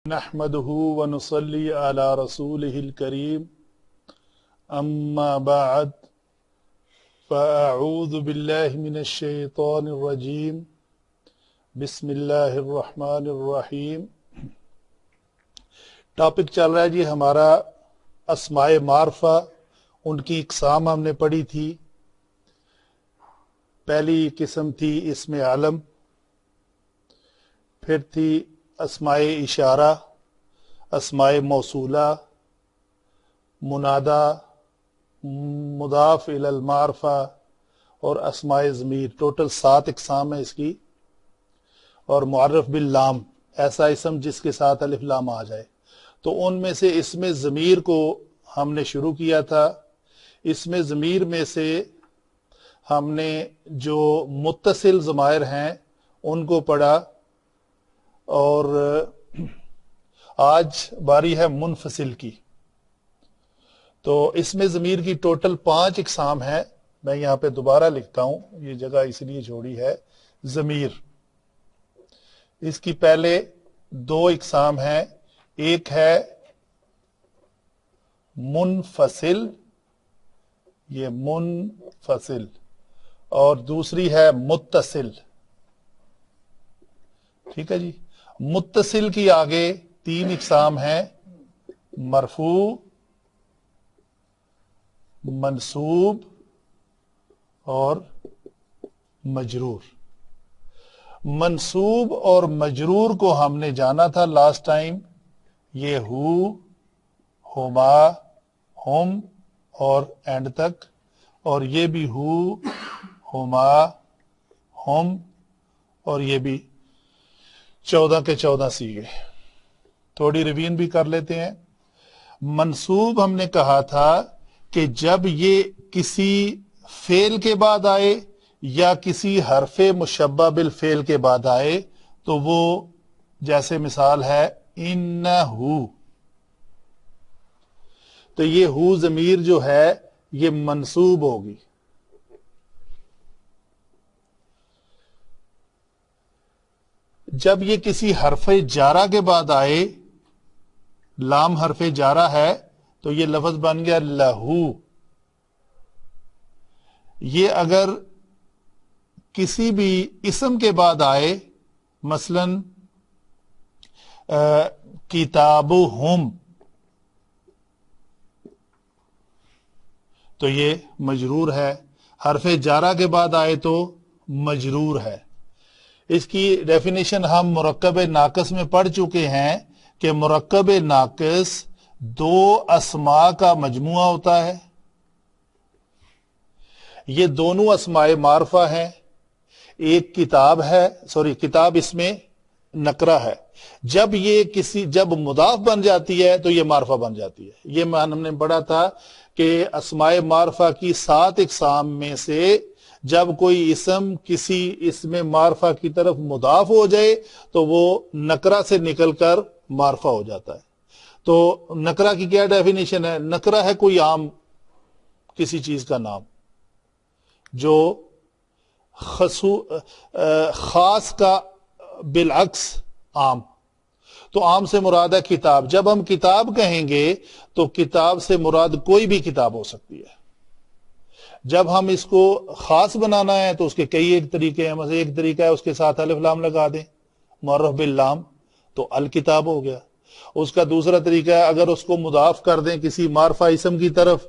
نحمده ونصلي على رسوله الكريم أما بعد فأعوذ بالله من الشيطان الرجيم بسم اللہ الرحمن الرحیم۔ ٹاپک چل رہا ہے جی ہمارا اسماء معرفہ، ان کی اقسام ہم نے پڑھی تھی۔ پہلی قسم تھی اسم علم، پھر تھی اسماء اشارہ، اسماء موصولہ، منادا، مضاف الی المعرفہ اور اسماء ضمیر۔ ٹوٹل 7 اقسام ہیں اس کی۔ اور معرف باللام، ایسا اسم جس کے ساتھ الف لام آ جائے۔ تو ان میں سے اسم ضمیر کو ہم نے شروع کیا تھا۔ اسم ضمیر میں سے ہم نے جو متصل ضمائر ہیں ان کو پڑھا، اور آج باری ہے منفصل کی۔ تو اسم ضمیر کی ٹوٹل 5 اقسام ہیں۔ میں یہاں پہ دوبارہ لکھتا ہوں، یہ جگہ اس لیے چھوڑی ہے۔ ضمیر، اس کی پہلے 2 اقسام ہیں، ایک ہے منفصل، یہ منفصل، اور دوسری ہے متصل۔ ٹھیک ہے جی۔ متصل کی آگے 3 اقسام ہیں، مرفوع، منصوب اور مجرور۔ منصوب اور مجرور کو ہم نے جانا تھا لاسٹ ٹائم، یہ ہو، ہما، ہم اور اینڈ تک، اور یہ بھی ہو، ہما، ہم، اور یہ بھی 14 کے 14 سیغے۔ تھوڑی ریویژن بھی کر لیتے ہیں۔ منصوب ہم نے کہا تھا کہ جب یہ کسی فعل کے بعد آئے یا کسی حرف مشبہ بالفعل کے بعد آئے تو وہ، جیسے مثال ہے انہو، تو یہ ہو ضمیر جو ہے یہ منصوب ہوگی۔ جب یہ کسی حرف جارہ کے بعد آئے، لام حرف جارہ ہے تو یہ لفظ بن گیا لہو۔ یہ اگر کسی بھی اسم کے بعد آئے، مثلا کتابہم، تو یہ مجرور ہے۔ حرف جارہ کے بعد آئے تو مجرور ہے۔ اس کی ڈیفینیشن ہم مرکب ناقص میں پڑھ چکے ہیں کہ مرکب ناقص 2 اسماء کا مجموعہ ہوتا ہے۔ یہ دونوں اسماء معرفہ ہیں۔ ایک کتاب ہے، کتاب اس میں نکرہ ہے۔ جب مضاف بن جاتی ہے تو یہ معرفہ بن جاتی ہے۔ یہ ہم نے پڑھا تھا کہ اسماء معرفہ کی 7 اقسام میں سے جب کوئی اسم کسی اسم معرفہ کی طرف مضاف ہو جائے تو وہ نکرہ سے نکل کر معرفہ ہو جاتا ہے۔ تو نکرہ کی کیا ڈیفینیشن ہے؟ نکرہ ہے کوئی عام کسی چیز کا نام جو خاص کا بالعکس عام۔ تو عام سے مراد ہے کتاب۔ جب ہم کتاب کہیں گے تو کتاب سے مراد کوئی بھی کتاب ہو سکتی ہے۔ جب ہم اس کو خاص بنانا ہے تو اس کے کئی ایک طریقے ہیں۔ مثلا ایک طریقہ ہے اس کے ساتھ الف لام لگا دیں، معرف باللام، تو الکتاب ہو گیا۔ اس کا دوسرا طریقہ ہے اگر اس کو مضاف کر دیں کسی معرفہ اسم کی طرف،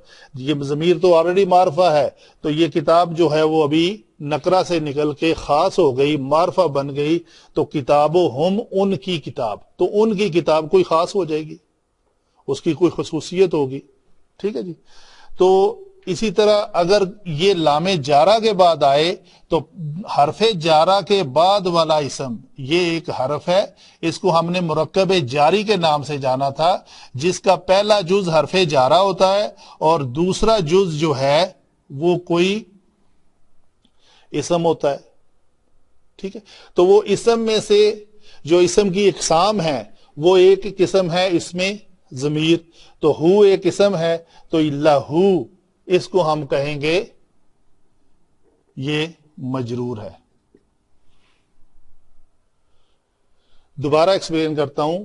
یہ ضمیر تو آلریڈی معرفہ ہے، تو یہ کتاب جو ہے وہ ابھی نکرہ سے نکل کے خاص ہو گئی، معرفہ بن گئی، تو کتابہم، ان کی کتاب، تو ان کی کتاب کوئی خاص ہو جائے گی، اس کی کوئی خصوصیت ہوگی۔ ٹھیک ہے جی۔ تو اسی طرح اگر یہ لام جارہ کے بعد آئے تو حرف جارہ کے بعد والا اسم، یہ ایک حرف ہے، اس کو ہم نے مرکب جاری کے نام سے جانا تھا، جس کا پہلا جز حرف جارہ ہوتا ہے اور دوسرا جز جو ہے وہ کوئی اسم ہوتا ہے۔ ٹھیک ہے۔ تو وہ اسم میں سے جو اسم کی اقسام ہے وہ ایک قسم ہے اسم ضمیر۔ تو ہو ایک اسم ہے، تو لہو اس کو ہم کہیں گے یہ مجرور ہے۔ دوبارہ ایکسپلین کرتا ہوں۔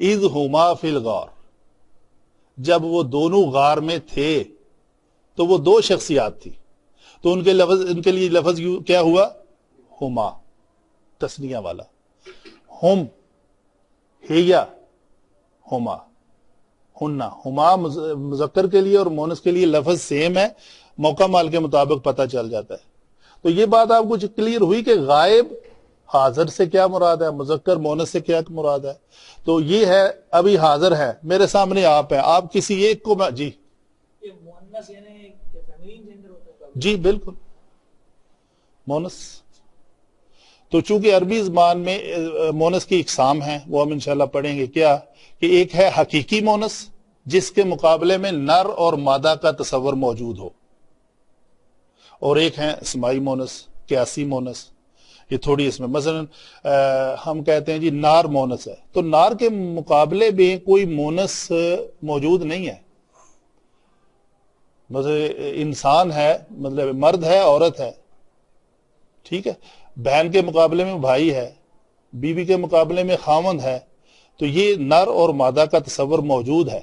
اذ ہما فی الغار، جب وہ دونوں غار میں تھے تو وہ دو شخصیات تھی، تو ان کے لیے لفظ کیا ہوا؟ ہما، تسنیہ والا، ہم، ہیا، ہما، ہننا، ہما مذکر کے لیے اور مونس کے لیے لفظ سیم ہے، موقع مال کے مطابق پتہ چل جاتا ہے۔ تو یہ بات آپ کو کلیئر ہوئی کہ غائب حاضر سے کیا مراد ہے، مذکر مونس سے کیا مراد ہے۔ تو یہ ہے، ابھی حاضر ہے میرے سامنے، آپ ہیں، آپ کسی ایک کو جی جی بالکل مونس۔ تو چونکہ عربی زبان میں مونس کی اقسام ہیں، وہ ہم انشاءاللہ پڑھیں گے، کیا کہ ایک ہے حقیقی مونس جس کے مقابلے میں نر اور مادہ کا تصور موجود ہو، اور ایک ہے اسمائی مونس، قیاسی مونس۔ یہ تھوڑی اس میں مثلا ہم کہتے ہیں جی نار مونس ہے، تو نار کے مقابلے میں کوئی مونس موجود نہیں ہے، مطلب انسان ہے، مطلب مرد ہے، عورت ہے، ٹھیک ہے، بہن کے مقابلے میں بھائی ہے، بیوی کے مقابلے میں خاوند ہے، تو یہ نر اور مادہ کا تصور موجود ہے،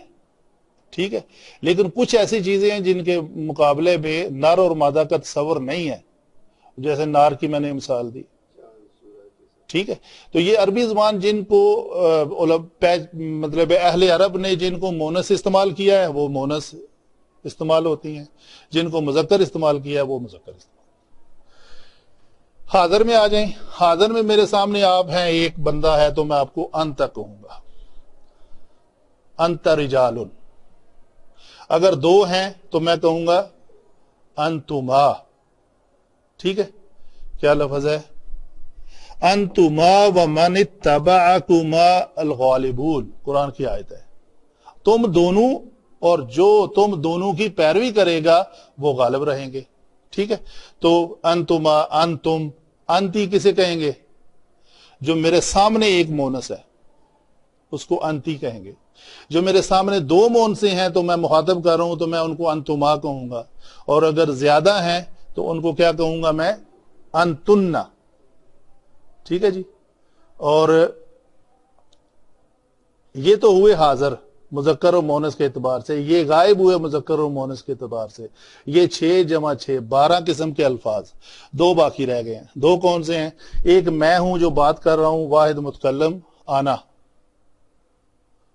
ٹھیک ہے۔ لیکن کچھ ایسی چیزیں ہیں جن کے مقابلے میں نر اور مادہ کا تصور نہیں ہے، جیسے نار کی میں نے مثال دی، ٹھیک ہے۔ تو یہ عربی زبان جن کو مطلب اہل عرب نے جن کو مونس استعمال کیا ہے وہ مونس استعمال ہوتی ہیں، جن کو مذکر استعمال کیا ہے وہ مذکر استعمال۔ حاضر میں آ جائیں، حاضر میں میرے سامنے آپ ہیں، ایک بندہ ہے تو میں آپ کو انت کہوں گا، انت رجال۔ اگر دو ہیں تو میں کہوں گا انتما، ٹھیک ہے۔ کیا لفظ ہے؟ انتما ومن اتبعکما الغالبون، قرآن کی آیت ہے، تم دونوں اور جو تم دونوں کی پیروی کرے گا وہ غالب رہیں گے، ٹھیک ہے۔ تو انتما، انتم، انتی کسے کہیں گے؟ جو میرے سامنے ایک مونس ہے اس کو انتی کہیں گے، جو میرے سامنے دو مونسے ہیں تو میں مخاطب کر رہا ہوں تو میں ان کو انتما کہوں گا، اور اگر زیادہ ہیں تو ان کو کیا کہوں گا میں؟ انتننا، ٹھیک ہے جی۔ اور یہ تو ہوئے حاضر مذکر و مونس کے اعتبار سے، یہ غائب ہوئے مذکر و مونس کے اعتبار سے، یہ 6 جمع 6 12 قسم کے الفاظ، دو باقی رہ گئے ہیں۔ دو کون سے ہیں؟ ایک میں ہوں جو بات کر رہا ہوں، واحد متکلم آنا،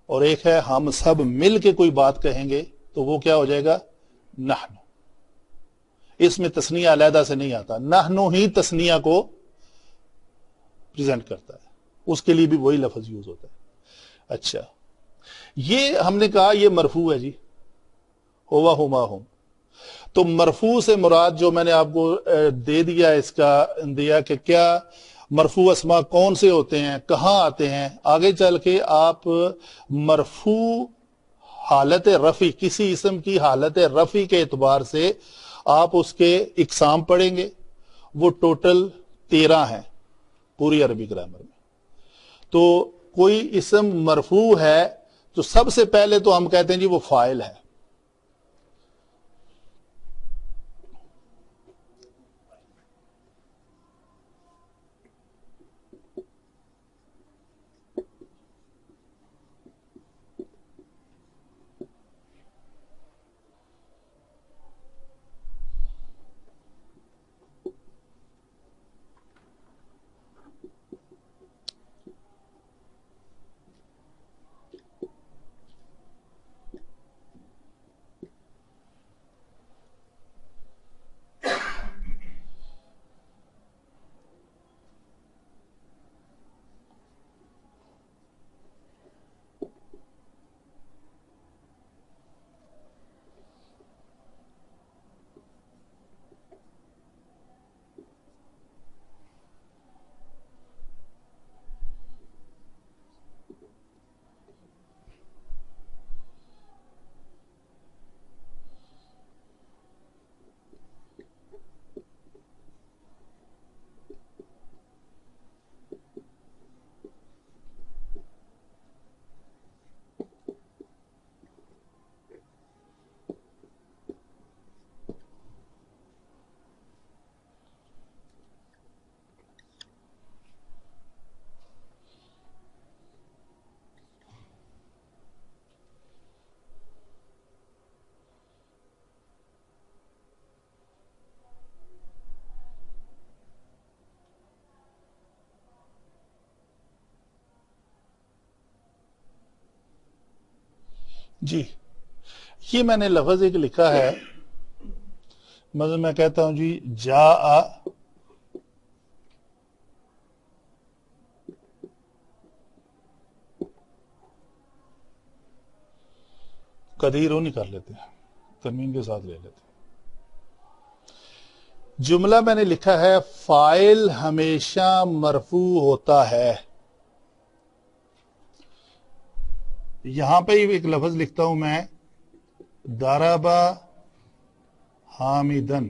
اور ایک ہے ہم سب مل کے کوئی بات کہیں گے تو وہ کیا ہو جائے گا؟ نحن۔ اس میں تسنیہ علیحدہ سے نہیں آتا، نحن ہی تسنیہ کو پریزنٹ کرتا ہے، اس کے لیے بھی وہی لفظ یوز ہوتا ہے۔ اچھا، یہ ہم نے کہا یہ مرفوع ہے جی، ہوا ہما ہم۔ تو مرفوع سے مراد جو میں نے آپ کو دے دیا، اس کا دیا کہ کیا مرفوع اسما کون سے ہوتے ہیں، کہاں آتے ہیں۔ آگے چل کے آپ مرفوع حالت رفع، کسی اسم کی حالت رفع کے اعتبار سے آپ اس کے اقسام پڑھیں گے، وہ ٹوٹل 13 ہیں پوری عربی گرامر میں۔ تو کوئی اسم مرفوع ہے تو سب سے پہلے تو ہم کہتے ہیں جی وہ فاعل ہے، جی یہ میں نے لفظ ایک لکھا ہے، مثلا میں کہتا ہوں جی جاء قدیر نہیں کر لیتے، تنوین کے ساتھ لے لیتے. جملہ میں نے لکھا ہے فاعل ہمیشہ مرفوع ہوتا ہے. یہاں پہ ایک لفظ لکھتا ہوں میں، ضرب حامدن.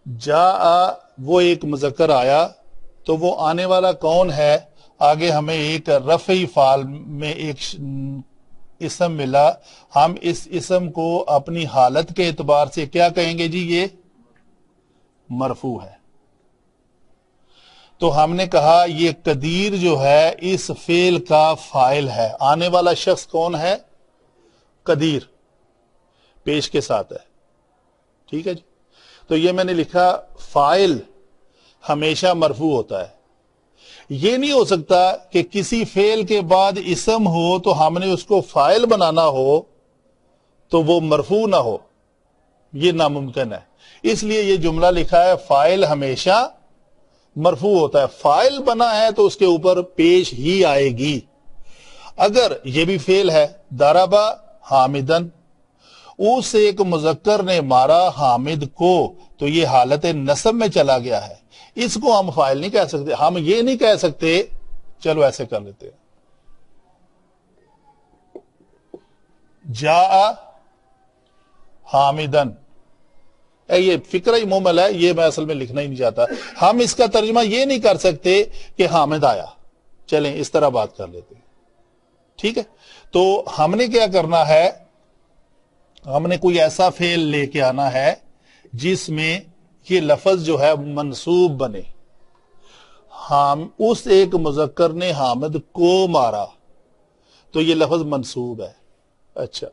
جاء وہ ایک مذکر آیا، تو وہ آنے والا کون ہے؟ آگے ہمیں ایک رفعی فعل میں ایک اسم ملا، ہم اس اسم کو اپنی حالت کے اعتبار سے کیا کہیں گے جی؟ یہ مرفوع ہے. تو ہم نے کہا یہ قدیر جو ہے اس فعل کا فاعل ہے. آنے والا شخص کون ہے؟ قدیر پیش کے ساتھ ہے. ٹھیک ہے جی. تو یہ میں نے لکھا فاعل ہمیشہ مرفوع ہوتا ہے. یہ نہیں ہو سکتا کہ کسی فعل کے بعد اسم ہو تو ہم نے اس کو فاعل بنانا ہو تو وہ مرفوع نہ ہو، یہ ناممکن ہے. اس لیے یہ جملہ لکھا ہے فاعل ہمیشہ مرفوع ہوتا ہے. فاعل بنا ہے تو اس کے اوپر پیش ہی آئے گی. اگر یہ بھی فعل ہے، ضرب حامدن، اس ایک مذکر نے مارا حامد کو، تو یہ حالت نصب میں چلا گیا ہے. اس کو ہم فاعل نہیں کہہ سکتے. ہم یہ نہیں کہہ سکتے، چلو ایسے کر لیتے ہیں، جاء حامدن. یہ فکرہ مومل ہے، یہ میں اصل میں لکھنا ہی نہیں چاہتا. ہم اس کا ترجمہ یہ نہیں کر سکتے کہ حامد آیا. چلیں اس طرح بات کر لیتے ہیں. ٹھیک ہے. تو ہم نے کیا کرنا ہے، ہم نے کوئی ایسا فعل لے کے آنا ہے جس میں یہ لفظ جو ہے منصوب بنے. ہم اس ایک مذکر نے حامد کو مارا تو یہ لفظ منصوب ہے. اچھا،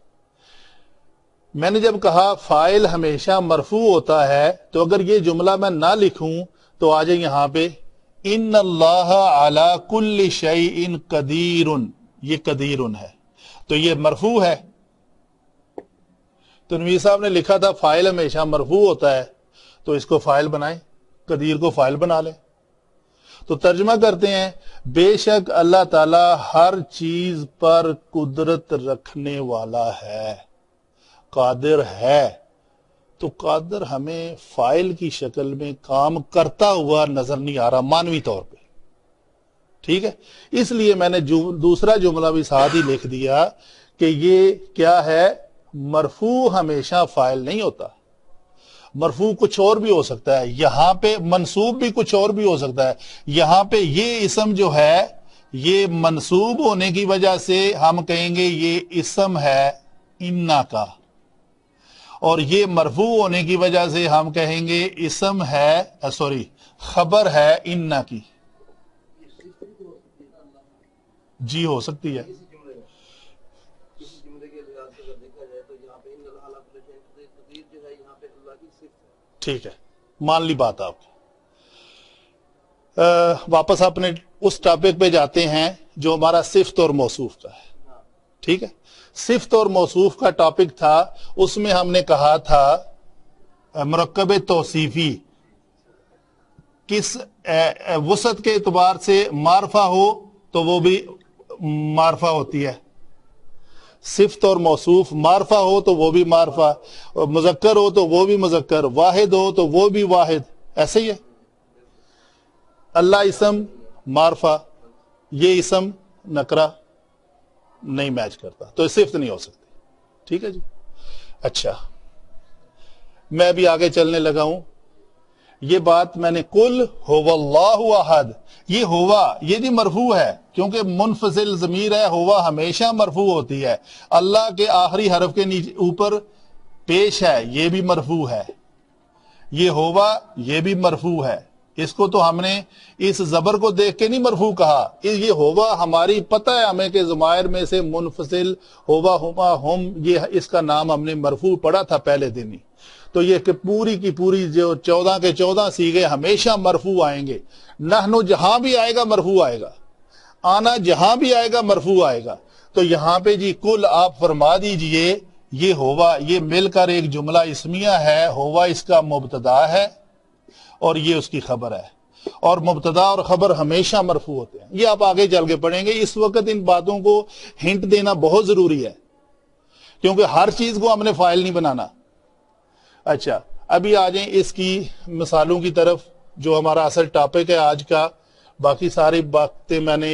میں نے جب کہا فاعل ہمیشہ مرفوع ہوتا ہے، تو اگر یہ جملہ میں نہ لکھوں تو آ جائے یہاں پہ ان اللہ علی کل شیء قدیر، یہ قدیر ہے تو یہ مرفوع ہے. تنویر صاحب نے لکھا تھا فاعل ہمیشہ مرفوع ہوتا ہے، تو اس کو فاعل بنائیں، قدیر کو فاعل بنا لیں. تو ترجمہ کرتے ہیں بے شک اللہ تعالی ہر چیز پر قدرت رکھنے والا ہے، قادر ہے. تو قادر ہمیں فاعل کی شکل میں کام کرتا ہوا نظر نہیں آ رہا مانوی طور پہ. ٹھیک ہے. اس لیے میں نے دوسرا جملہ بھی ساتھ ہی لکھ دیا کہ یہ کیا ہے، مرفوع ہمیشہ فاعل نہیں ہوتا. مرفوع کچھ اور بھی ہو سکتا ہے. یہاں پہ منصوب بھی کچھ اور بھی ہو سکتا ہے. یہاں پہ یہ اسم جو ہے یہ منصوب ہونے کی وجہ سے ہم کہیں گے یہ اسم ہے انا کا، اور یہ مرفوع ہونے کی وجہ سے ہم کہیں گے اسم ہے خبر ہے انا کی. جی ہو سکتی ہے. ٹھیک ہے، مان لی بات آپ. واپس اپنے اس ٹاپک پہ جاتے ہیں جو ہمارا صفت اور موصوف کا ہے. ٹھیک ہے. صفت اور موصوف کا ٹاپک تھا، اس میں ہم نے کہا تھا مرکب توصیفی کس وسعت کے اعتبار سے معرفہ ہو تو وہ بھی معرفہ ہوتی ہے. صفت اور موصوف معرفہ ہو تو وہ بھی معرفہ، مذکر ہو تو وہ بھی مذکر، واحد ہو تو وہ بھی واحد. ایسے ہی ہے. اللہ اسم معرفہ، یہ اسم نکرہ نہیں میچ کرتا تو صفت نہیں ہو سکتی. ٹھیک ہے جی. اچھا، میں بھی آگے چلنے لگا ہوں. یہ بات میں نے قل هو اللہ احد، یہ ہوا یہ بھی مرفوع ہے کیونکہ منفصل ضمیر ہے. ہوا ہمیشہ مرفوع ہوتی ہے. اللہ کے آخری حرف کے اوپر پیش ہے، یہ بھی مرفوع ہے. یہ ہوا یہ بھی مرفوع ہے. اس کو تو ہم نے اس زبر کو دیکھ کے نہیں مرفوع کہا. یہ ہوا ہماری پتہ ہے ہمیں کہ ضمائر میں سے منفصل ہوا ہما ہم، یہ اس کا نام ہم نے مرفوع پڑھا تھا پہلے دن ہی. تو یہ کہ پوری کی پوری جو 14 کے 14 صیغے ہمیشہ مرفوع آئیں گے. نحن جہاں بھی آئے گا مرفوع آئے گا, آنا جہاں بھی آئے گا مرفوع آئے گا. تو یہاں پہ جی کل آپ فرما دیجئے یہ ہوا, یہ مل کر ایک جملہ اسمیہ ہے. ہوا اس کا مبتدا ہے اور یہ اس کی خبر ہے, اور مبتدا اور خبر ہمیشہ مرفوع ہوتے ہیں. یہ آپ آگے چل کے پڑھیں گے. اس وقت ان باتوں کو ہنٹ دینا بہت ضروری ہے, کیونکہ ہر چیز کو ہم نے فائل نہیں بنانا. اچھا, ابھی آ جائیں اس کی مثالوں کی طرف, جو ہمارا اصل ٹاپک ہے آج کا. باقی ساری باتیں میں نے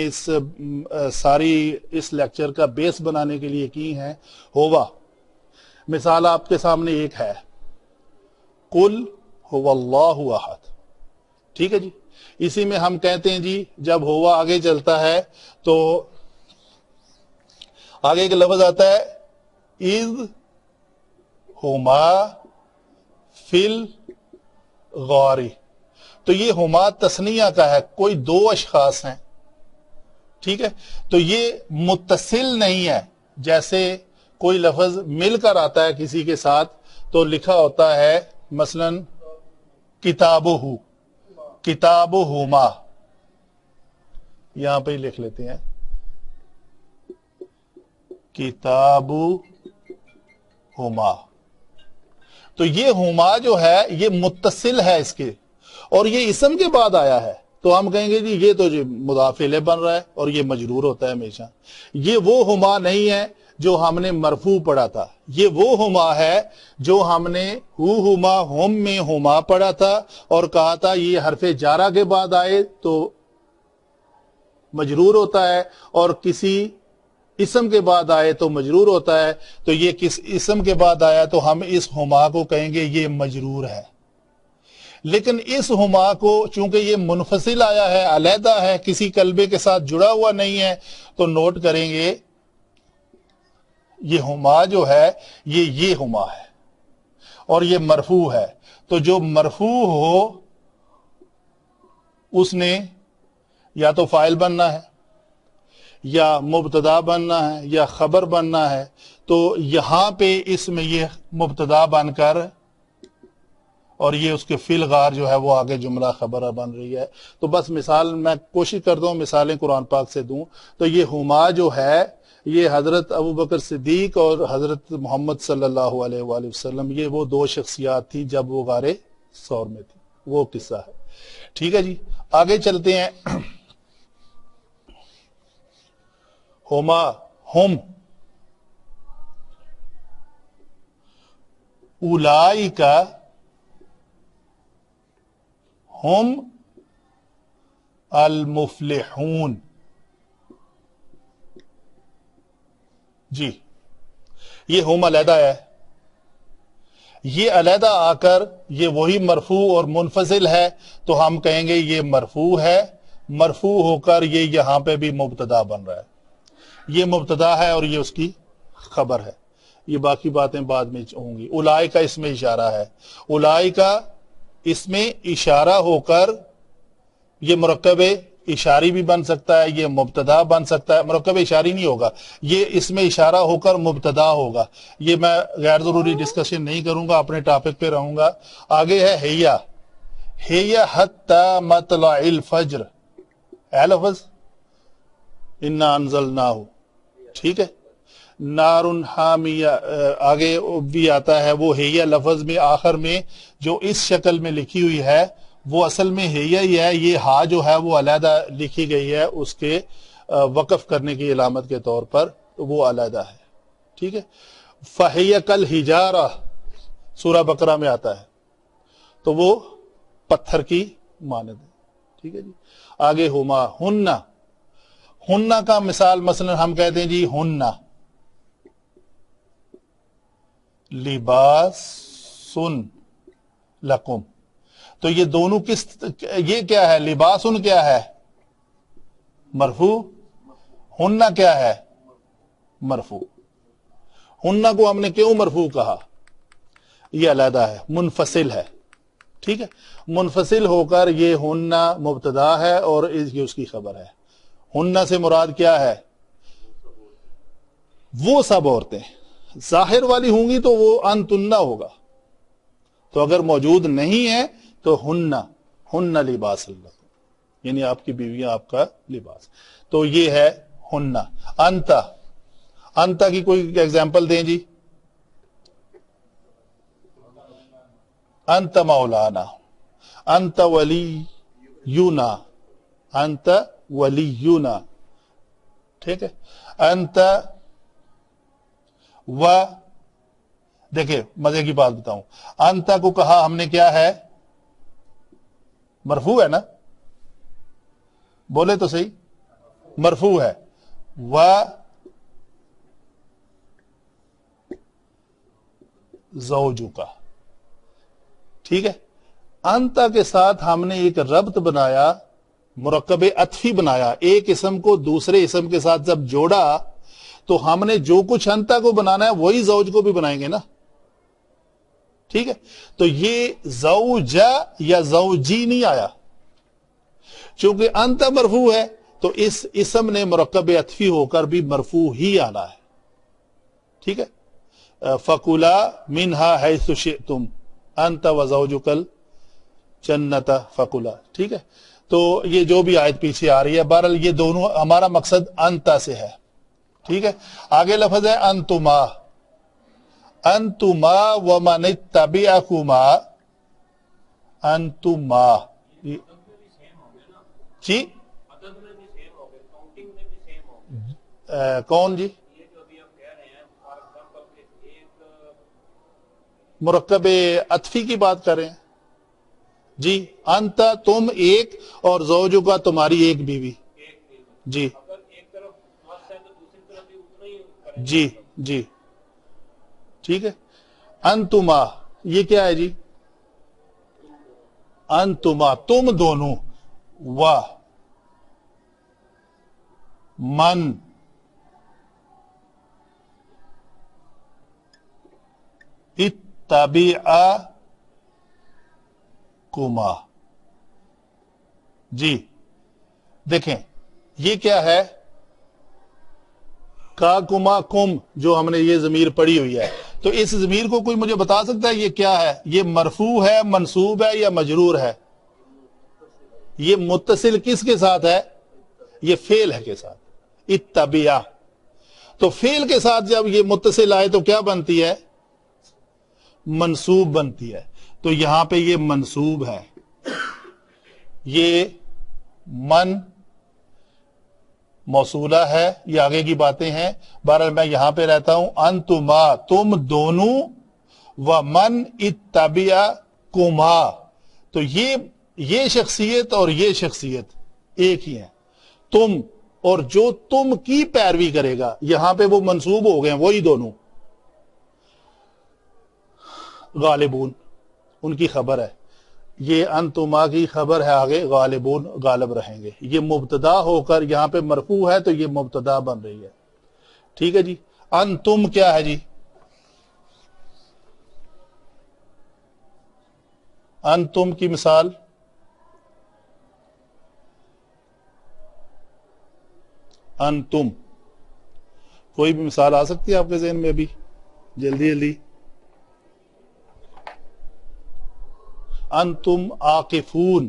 اس لیکچر کا بیس بنانے کے لیے کی ہیں. ہوا مثال آپ کے سامنے ایک ہے, قل هو اللہ احد. ٹھیک ہے جی, اسی میں ہم کہتے ہیں جی جب ہوا آگے چلتا ہے تو آگے ایک لفظ آتا ہے اذ ہما فی الغار. تو یہ ہما تثنیہ کا ہے, کوئی دو اشخاص ہیں. ٹھیک ہے, تو یہ متصل نہیں ہے. جیسے کوئی لفظ مل کر آتا ہے کسی کے ساتھ تو لکھا ہوتا ہے مثلا کتابہ, کتابہما, یہاں پہ ہی لکھ لیتے ہیں کتابہما. تو یہ ہما جو ہے یہ متصل ہے اس کے, اور یہ اسم کے بعد آیا ہے تو ہم کہیں گے جی یہ تو جی مضاف الیہ بن رہا ہے اور یہ مجرور ہوتا ہے ہمیشہ. یہ وہ ہما نہیں ہے جو ہم نے مرفوع پڑھا تھا, یہ وہ ہما ہے جو ہم نے ہما ہم میں ہما پڑھا تھا اور کہا تھا یہ حرف جارہ کے بعد آئے تو مجرور ہوتا ہے, اور کسی اسم کے بعد آئے تو مجرور ہوتا ہے. تو یہ کس اسم کے بعد آیا تو ہم اس ہما کو کہیں گے یہ مجرور ہے. لیکن اس ہما کو چونکہ یہ منفصل آیا ہے, علیحدہ ہے, کسی کلبے کے ساتھ جڑا ہوا نہیں ہے, تو نوٹ کریں گے یہ ہما جو ہے یہ ہما ہے اور یہ مرفوع ہے. تو جو مرفوع ہو اس نے یا تو فاعل بننا ہے یا مبتدا بننا ہے یا خبر بننا ہے. تو یہاں پہ اس میں یہ مبتدا بن کر اور یہ اس کے فی الغار جو ہے وہ آگے جملہ خبر بن رہی ہے. تو بس مثال میں کوشش کرتا ہوں مثالیں قرآن پاک سے دوں. تو یہ ہما جو ہے یہ حضرت ابوبکر صدیق اور حضرت محمد صلی اللہ علیہ وآلہ وسلم, یہ وہ دو شخصیات تھی جب وہ غار ثور میں تھی, وہ قصہ ہے. ٹھیک ہے جی, آگے چلتے ہیں. ہما ہم, اولئک ہم المفلحون. جی یہ ہم علیحدہ ہے, یہ علیحدہ آ کر یہ وہی مرفوع اور منفصل ہے تو ہم کہیں گے یہ مرفوع ہے. مرفوع ہو کر یہ یہاں پہ بھی مبتدا بن رہا ہے, یہ مبتدا ہے اور یہ اس کی خبر ہے. یہ باقی باتیں بعد میں ہوں گی. اولئک اس میں اشارہ ہے, اولئک اس میں اشارہ ہو کر یہ مرکب اشاری بھی بن سکتا ہے, یہ مبتدا بن سکتا ہے. مرکب اشاری نہیں ہوگا, یہ اس میں اشارہ ہو کر مبتدا ہوگا. یہ میں غیر ضروری ڈسکشن نہیں کروں گا, اپنے ٹاپک پہ رہوں گا. آگے ہے ہیا, ہیا حتی مطلع الفجر, اے لفظ انا انزلناہ. ٹھیک ہے, نار حامیہ آگے بھی آتا ہے. وہ ہیا لفظ میں آخر میں جو اس شکل میں لکھی ہوئی ہے وہ اصل میں ہیا ہی ہے. یہ ہا جو ہے وہ علیحدہ لکھی گئی ہے اس کے وقف کرنے کی علامت کے طور پر, وہ علیحدہ ہے. ٹھیک ہے, فہی کالحجارہ سورہ بقرہ میں آتا ہے تو وہ پتھر کی مانند ہے. ٹھیک ہے جی, آگے ہما ہننا. ہننا کا مثال مثلا ہم کہتے ہیں جی ہننا لباسن لکم. تو یہ دونوں کس, یہ کیا ہے, لباسن کیا ہے مرفوع, ہننا کیا ہے مرفوع. ہننا کو ہم نے کیوں مرفوع کہا, یہ علیحدہ ہے, منفصل ہے. ٹھیک ہے, منفصل ہو کر یہ ہننا مبتدا ہے اور یہ اس کی خبر ہے. ہننا سے مراد کیا ہے, وہ سب عورتیں. ظاہر والی ہوں گی تو وہ انتنہ ہوگا, تو اگر موجود نہیں ہے تو ہن لباس لکم، یعنی آپ کی بیویاں آپ کا لباس. تو یہ ہے ہن. انتا کی کوئی ایگزامپل دیں جی. انت مولانا، انت ولینا، انت ولینا، ٹھیک ہے. انت و دیکھیں مزے کی بات بتاؤں، انتا کو کہا ہم نے کیا ہے؟ مرفوع ہے نا، بولے تو صحیح، مرفوع ہے. و زوجو کا، ٹھیک ہے. انتا کے ساتھ ہم نے ایک ربط بنایا، مرکب عطفی بنایا. ایک اسم کو دوسرے اسم کے ساتھ جب جوڑا تو ہم نے جو کچھ انتا کو بنانا ہے وہی زوج کو بھی بنائیں گے نا، ٹھیک ہے. تو یہ زوجہ یا زوجی نہیں آیا، چونکہ انتا مرفوع ہے تو اس اسم نے مرکب عطفی ہو کر بھی مرفوع ہی آنا ہے، ٹھیک ہے. فَكُلَا مِنْهَا حَيْثُ شِئْتُمْ انت وزوجک الجنۃ فَكُلَا، ٹھیک ہے. تو یہ جو بھی آیت پیچھے آ رہی ہے، بہرحال یہ دونوں ہمارا مقصد انتا سے ہے، ٹھیک ہے. آگے لفظ ہے انتما، انتما ومن اتبعکما، انتما جی کون جی؟ مرکب عطفی کی بات کر رہے ہیں جی. انتا تم ایک، اور زوجو کا تمہاری ایک بیوی، جی جی جی، ٹھیک ہے. انتما یہ کیا ہے جی؟ انتما تم دونوں، و من اتبعکما، جی دیکھیں یہ کیا ہے؟ کا کما کم، جو ہم نے یہ ضمیر پڑھی ہوئی ہے. تو اس ضمیر کو کوئی مجھے بتا سکتا ہے یہ کیا ہے؟ یہ مرفوع ہے، منصوب ہے، یا مجرور ہے؟ یہ متصل کس کے ساتھ ہے؟ یہ فعل ہے کے ساتھ، اتبع. تو فعل کے ساتھ جب یہ متصل آئے تو کیا بنتی ہے؟ منصوب بنتی ہے. تو یہاں پہ یہ منصوب ہے. یہ من موصولہ ہے، یہ آگے کی باتیں ہیں. بہرحال میں یہاں پہ رہتا ہوں. انتما تم دونوں، ومن اتبعکما، تو یہ شخصیت اور یہ شخصیت ایک ہی ہے. تم اور جو تم کی پیروی کرے گا، یہاں پہ وہ منصوب ہو گئے ہیں وہی دونوں. غالبون ان کی خبر ہے، یہ انتما کی خبر ہے آگے، غالبون غالب رہیں گے. یہ مبتدا ہو کر یہاں پہ مرفوع ہے تو یہ مبتدا بن رہی ہے، ٹھیک ہے جی. انتم کیا ہے جی؟ انتم کی مثال انتم، کوئی بھی مثال آ سکتی ہے آپ کے ذہن میں ابھی جلدی جلدی؟ انتم عاکفون،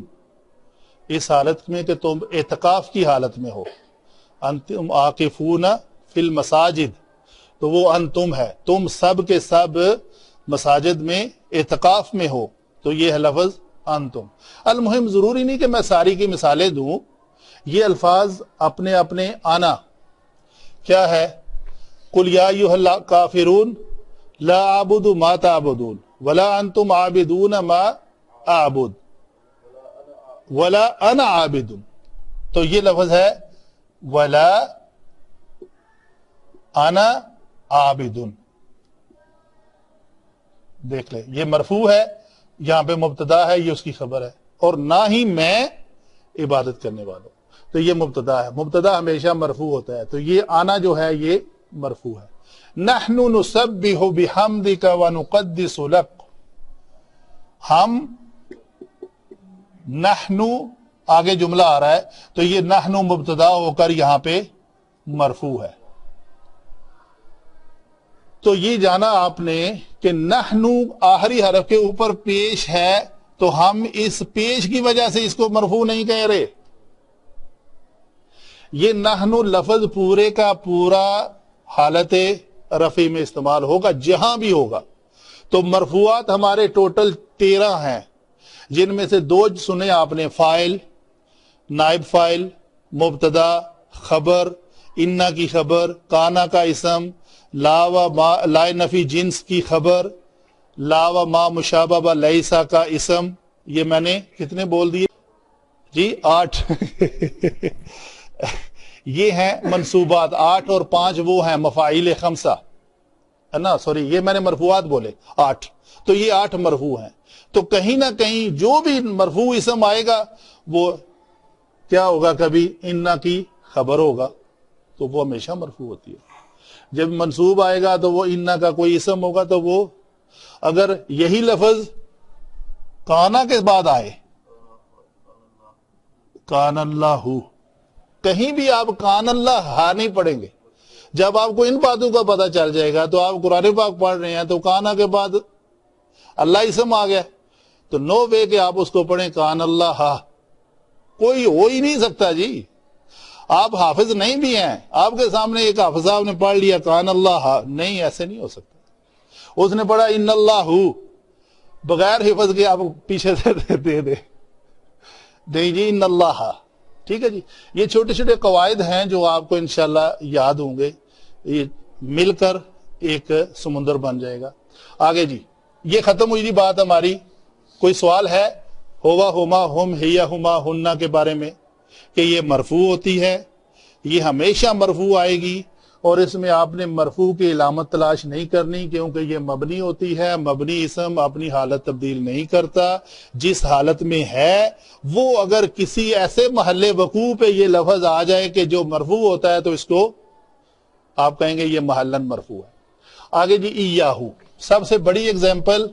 اس حالت میں کہ تم اعتکاف کی حالت میں ہو. انتم عاکفون فی المساجد، تو وہ انتم ہے، تم سب کے سب مساجد میں اعتکاف میں ہو، تو یہ ہے لفظ انتم. المہم ضروری نہیں کہ میں ساری کی مثالیں دوں، یہ الفاظ اپنے اپنے آنا. کیا ہے؟ قل یا ایھا الکافرون لا اعبد ما تعبدون ولا انتم عابدون ما اعبد ولا انا عابد. تو یہ لفظ ہے ولا انا عابد. دیکھ لیں یہ مرفوع ہے، یہاں پہ مبتدا ہے، یہ اس کی خبر ہے. اور نہ ہی میں عبادت کرنے والوں، تو یہ مبتدا ہے. مبتدا ہمیشہ مرفوع ہوتا ہے، تو یہ آنا جو ہے یہ مرفوع ہے. نحن نسبح بحمدک ونقدس لک، ہم، نحن آگے جملہ آ رہا ہے تو یہ نحن مبتدا ہو کر یہاں پہ مرفوع ہے. تو یہ جانا آپ نے کہ نحنو آخری حرف کے اوپر پیش ہے تو ہم اس پیش کی وجہ سے اس کو مرفوع نہیں کہہ رہے. یہ نحنو لفظ پورے کا پورا حالت رفع میں استعمال ہوگا جہاں بھی ہوگا. تو مرفوعات ہمارے ٹوٹل 13 ہیں، جن میں سے 2 سنے آپ نے، فاعل، نائب فاعل، مبتدا، خبر، انا کی خبر، کانا کا اسم، لا و ما لا نفی جنس کی خبر، لا و ما مشابہ لیسا کا اسم. یہ میں نے کتنے بول دیے جی؟ 8. یہ ہیں منصوبات. 8 اور 5 وہ ہیں مفاعیل خمسہ ہے نا، سوری یہ میں نے مرفوعات بولے 8. تو یہ 8 مرفوع ہیں. تو کہیں نہ کہیں جو بھی مرفوع اسم آئے گا وہ کیا ہوگا؟ کبھی انا کی خبر ہوگا تو وہ ہمیشہ مرفوع ہوتی ہے. جب منصوب آئے گا تو وہ انا کا کوئی اسم ہوگا تو وہ، اگر یہی لفظ کانا کے بعد آئے، کان اللہ، کہیں بھی آپ کان اللہ ہاں نہیں پڑھیں گے. جب آپ کو ان باتوں کا پتہ چل جائے گا تو آپ قرآن پاک پڑھ رہے ہیں تو کانا کے بعد اللہ اسم آ گیا تو نو وے کہ آپ اس کو پڑھیں کان اللہ ہا. کوئی ہو ہی نہیں سکتا جی. آپ حافظ نہیں بھی ہیں، آپ کے سامنے ایک حافظ صاحب نے پڑھ لیا کان اللہ ہا، نہیں، ایسے نہیں ہو سکتا. اس نے پڑھا ان اللہ ہو، بغیر حفظ کے آپ پیچھے سے دے دے جی ان اللہ ہا. ٹھیک ہے جی. یہ چھوٹے چھوٹے قواعد ہیں جو آپ کو انشاءاللہ یاد ہوں گے، یہ مل کر ایک سمندر بن جائے گا. آگے جی، یہ ختم ہوئی جی بات ہماری. کوئی سوال ہے؟ ہوا، ہما، ہم، ہیا، ہما، ہننا کے بارے میں کہ یہ مرفوع ہوتی ہے، یہ ہمیشہ مرفوع آئے گی، اور اس میں آپ نے مرفوع کی علامت تلاش نہیں کرنی کیونکہ یہ مبنی ہوتی ہے. مبنی اسم اپنی حالت تبدیل نہیں کرتا، جس حالت میں ہے وہ اگر کسی ایسے محل وقوع پہ یہ لفظ آ جائے کہ جو مرفوع ہوتا ہے تو اس کو آپ کہیں گے یہ محلن مرفوع ہے. آگے جی، ایاہو، سب سے بڑی ایگزامپل،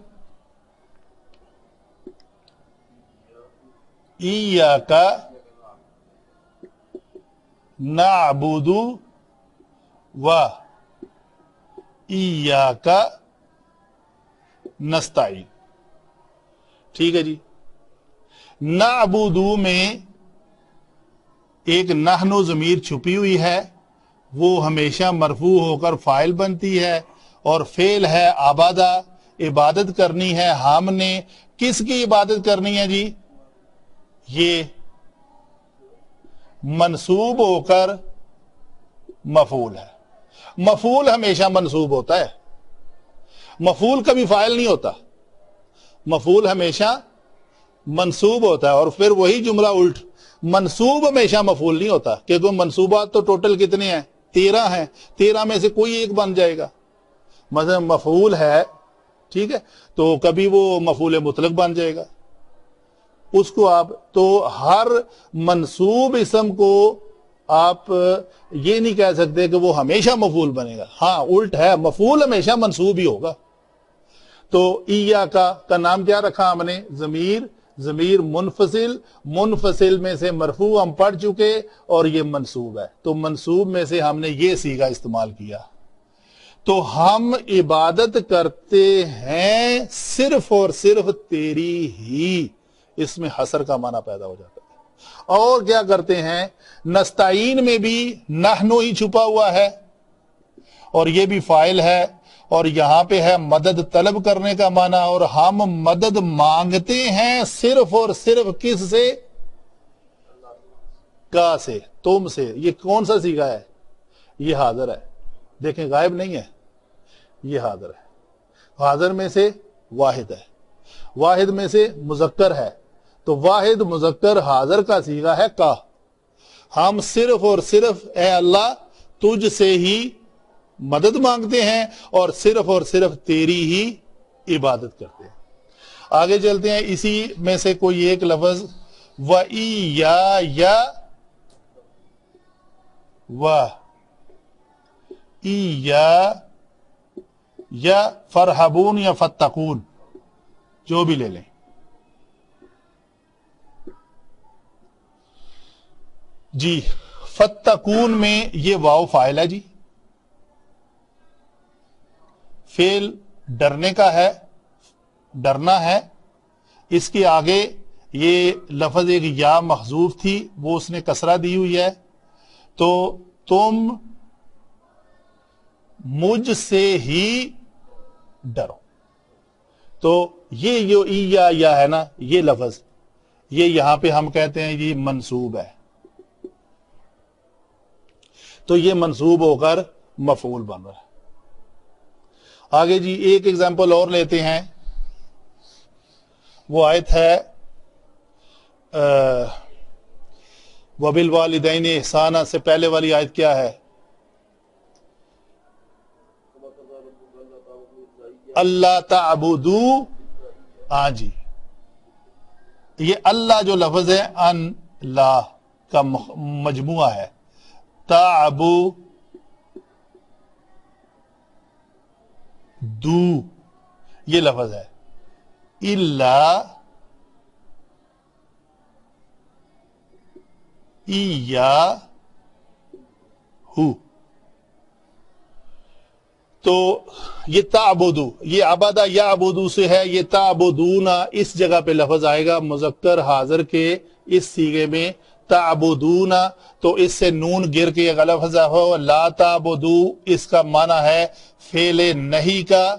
ایاکا نعبد و ایاکا نستعین. ٹھیک ہے جی. نعبدو میں ایک نحنو ضمیر چھپی ہوئی ہے، وہ ہمیشہ مرفوع ہو کر فاعل بنتی ہے، اور فعل ہے عبادہ، عبادت کرنی ہے ہم نے. کس کی عبادت کرنی ہے جی؟ یہ منصوب ہو کر مفعول ہے. مفعول ہمیشہ منصوب ہوتا ہے، مفعول کبھی فاعل نہیں ہوتا. مفعول ہمیشہ منصوب ہوتا ہے، اور پھر وہی جملہ الٹ، منصوب ہمیشہ مفعول نہیں ہوتا کیونکہ منصوبات تو ٹوٹل کتنے ہیں؟ 13 ہیں. 13 میں سے کوئی ایک بن جائے گا. مثلا مفعول ہے، ٹھیک ہے، تو کبھی وہ مفعول مطلق بن جائے گا. اس کو آپ تو ہر منصوب اسم کو آپ یہ نہیں کہہ سکتے کہ وہ ہمیشہ مفعول بنے گا. ہاں الٹ ہے، مفعول ہمیشہ منصوب ہی ہوگا. تو ایاکا کا نام کیا رکھا ہم نے؟ ضمیر منفصل. منفصل میں سے مرفوع ہم پڑھ چکے اور یہ منصوب ہے، تو منصوب میں سے ہم نے یہ صیغہ استعمال کیا. تو ہم عبادت کرتے ہیں صرف اور صرف تیری ہی. اس میں حصر کا معنی پیدا ہو جاتا ہے. اور کیا کرتے ہیں؟ نستعین میں بھی نحنو ہی چھپا ہوا ہے اور یہ بھی فاعل ہے، اور یہاں پہ ہے مدد طلب کرنے کا معنی، اور ہم مدد مانگتے ہیں صرف اور صرف کس سے؟ کا سے، تم سے. یہ کون سا صیغہ ہے؟ یہ حاضر ہے. دیکھیں غائب نہیں ہے، یہ حاضر ہے. حاضر میں سے واحد ہے، واحد میں سے مذکر ہے. تو واحد مذکر حاضر کا صیغہ ہے کا. ہم صرف اور صرف اے اللہ تجھ سے ہی مدد مانگتے ہیں اور صرف تیری ہی عبادت کرتے ہیں. آگے چلتے ہیں، اسی میں سے کوئی ایک لفظ، وَإِيَّايَ یا فرحبون یا فتقون، جو بھی لے لیں. جی فتقون میں یہ واو فاعل ہے جی، فعل ڈرنے کا ہے، ڈرنا ہے. اس کے آگے یہ لفظ ایک یا محذوف تھی، وہ اس نے کسرہ دی ہوئی ہے. تو تم مجھ سے ہی ڈرو. تو یہ جو ای یا ہے نا، یہ لفظ یہ یہاں پہ ہم کہتے ہیں یہ منصوب ہے. تو یہ منصوب ہو کر مفعول بن رہا ہے. آگے جی ایک ایگزامپل اور لیتے ہیں. وہ آیت ہے وَبِالْوَالِدَيْنِ احسانًا سے پہلے والی آیت کیا ہے؟ اللہ تعبدو. ہاں جی، یہ اللہ جو لفظ ہے ان لا کا مجموعہ ہے. تعبدو یہ لفظ ہے. الا ایہو. تو یہ تعبدو، یہ عبادہ یا عبودو سے ہے. یہ تعبدون اس جگہ پہ لفظ آئے گا مذکر حاضر کے اس صیغے میں تعبدون. تو اس سے نون گر کے ایک لفظ ہو لا تعبدو. اس کا معنی ہے فعل نہیں کا،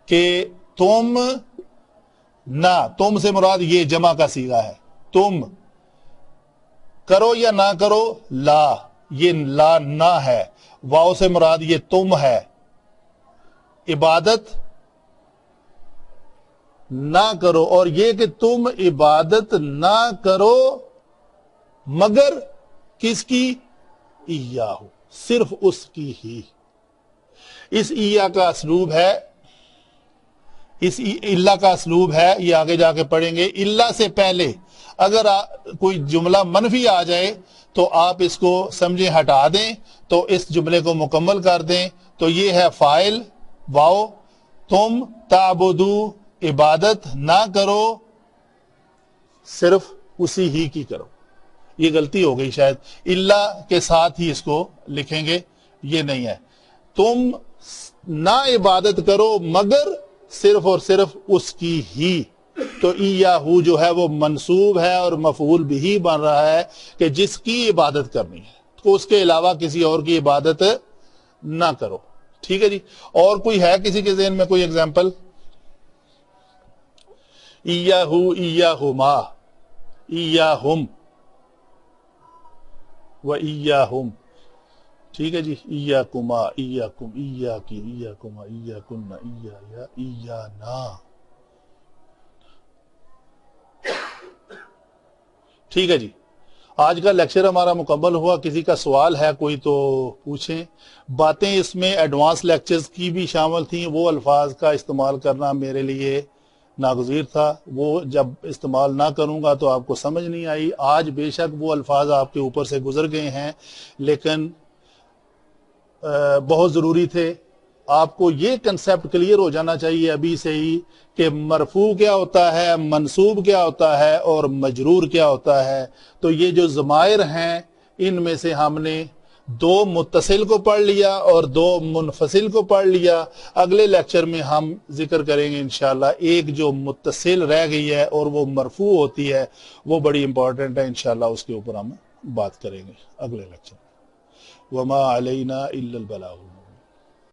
کہ تم نہ. تم سے مراد یہ جمع کا صیغہ ہے. تم کرو یا نہ کرو. لا، یہ لا نہ ہے. واو سے مراد یہ تم ہے. عبادت نہ کرو، اور یہ کہ تم عبادت نہ کرو مگر کس کی؟ ایاہو، صرف اس کی ہی. اس ایہ کا اسلوب ہے، اس اللہ کا اسلوب ہے. یہ آگے جا کے پڑھیں گے. اللہ سے پہلے اگر کوئی جملہ منفی آ جائے تو آپ اس کو سمجھیں ہٹا دیں، تو اس جملے کو مکمل کر دیں. تو یہ ہے فاعل واو. تم تعبدو، عبادت نہ کرو، صرف اسی ہی کی کرو. یہ غلطی ہو گئی شاید، اللہ کے ساتھ ہی اس کو لکھیں گے، یہ نہیں ہے. تم نہ عبادت کرو مگر صرف اور صرف اس کی ہی. تو ایہو جو ہے وہ منصوب ہے اور مفعول بھی بن رہا ہے کہ جس کی عبادت کرنی ہے، تو اس کے علاوہ کسی اور کی عبادت نہ کرو. ٹھیک ہے جی. اور کوئی ہے کسی کے ذہن میں کوئی ایگزامپل؟ ایہو، ایہما، ایہم و ایہم. ٹھیک ہے جی. ایاکما، ایاکم، ایاکی، ایاکما، ایاکن، ایایا، ایانا. ٹھیک ہے جی. آج کا لیکچر ہمارا مکمل ہوا. کسی کا سوال ہے کوئی تو پوچھیں. باتیں اس میں ایڈوانس لیکچرز کی بھی شامل تھیں. وہ الفاظ کا استعمال کرنا میرے لیے ناگزیر تھا. وہ جب استعمال نہ کروں گا تو آپ کو سمجھ نہیں آئی. آج بے شک وہ الفاظ آپ کے اوپر سے گزر گئے ہیں، لیکن بہت ضروری تھے. آپ کو یہ کنسیپٹ کلیئر ہو جانا چاہیے ابھی سے ہی کہ مرفوع کیا ہوتا ہے، منصوب کیا ہوتا ہے، اور مجرور کیا ہوتا ہے. تو یہ جو ضمائر ہیں ان میں سے ہم نے دو متصل کو پڑھ لیا اور دو منفصل کو پڑھ لیا. اگلے لیکچر میں ہم ذکر کریں گے انشاءاللہ ایک جو متصل رہ گئی ہے اور وہ مرفوع ہوتی ہے، وہ بڑی امپورٹنٹ ہے. انشاءاللہ اس کے اوپر ہم بات کریں گے اگلے لیکچر میں. وما علینا الا البلاغ.